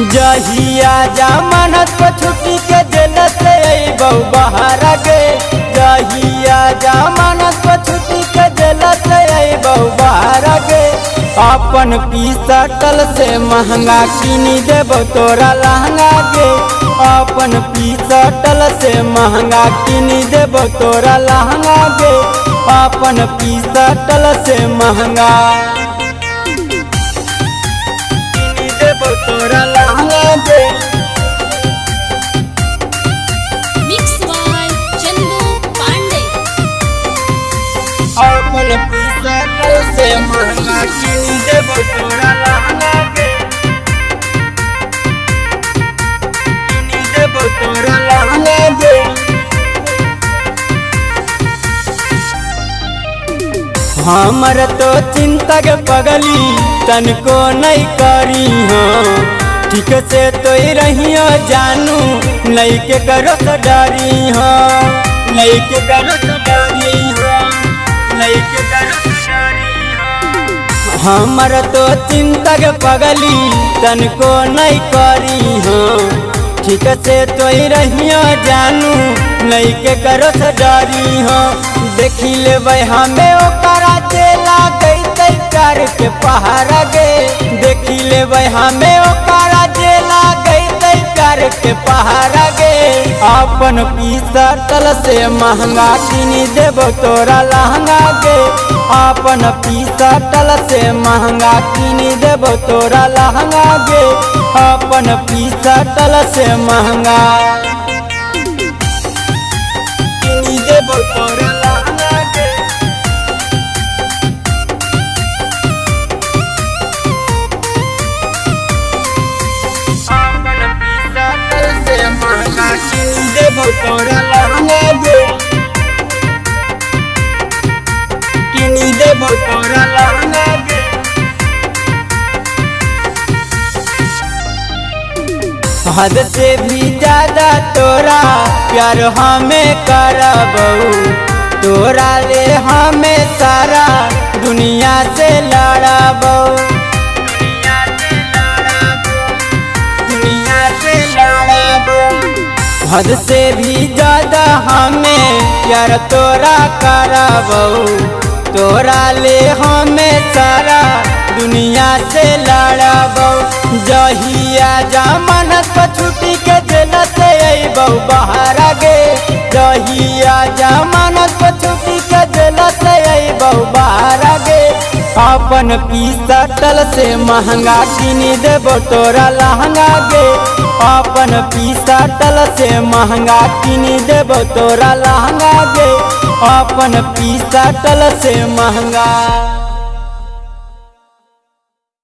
जहिया जमानत को छुट्टी के जेल से अइबौ बाहर गे। जहिया जमानत को छुट्टी के जेल से अइबौ बाहर गे। अपन पिसटल से महंगा किनी देबो तोरा लहंगा गे। अपन पिसटल से महंगा किनी देबो तोरा लहंगा गे। अपन पिसटल से महंगा किनी देबो तोरा लहंगा गे। अपन पिसटल से महंगा किनी देबो तोरा लहंगा गे। किनी देबो तोरा लहंगा गे। हमर तो चिंता के पगली तनको नहीं करी हो। ठीक से तो रहियो जानू नहीं के करो तो डरी हो। नहीं के करो तो डरी हो। नहीं के करो तो डरी हो। हमर तो चिंता के पगली तनको नहीं करी हो। ठीक से तो रहियो जानू नहीं के करो तो डरी हो। देखी लेबै हमें ओकरा चेला गईते प्यार के पहाड़ गे। देखी लेबै हमें ओकरा चेला गईते प्यार के पहाड़ गे। अपन पिसटल से महंगा किनी देबो तोरा लहंगा गे। अपन पिसटल से महंगा किनी देबो तोरा लहंगा गे। अपन पिसटल से महंगा किनी देबो तोरा लहंगा गे। अपन पिसटल से महंगा किनी देबो तोरा लहंगा गे। किनी देबो तोरा लहंगा गे। हद से भी ज्यादा तोरा प्यार हमें करबौ। तोरा ले हमें सारा दुनिया से लड़बौ। दुनिया से लड़बौ। हद से भी ज्यादा हमें प्यार तोरा करबौ। तोरा ले हमें सारा दुनिया से लड़बौ। जहिया जमानत को छुट्टी के जेल से अइबौ बाहर गे। जहिया जमानत को छुट्टी के जेल से अइबौ बाहर गे। अपन पिसटल से महंगा किनी देबो तोरा लहंगा गे। अपन पिसटल से महंगा किनी देबो तोरा लहंगा गे। अपन पिसटल से महंगा।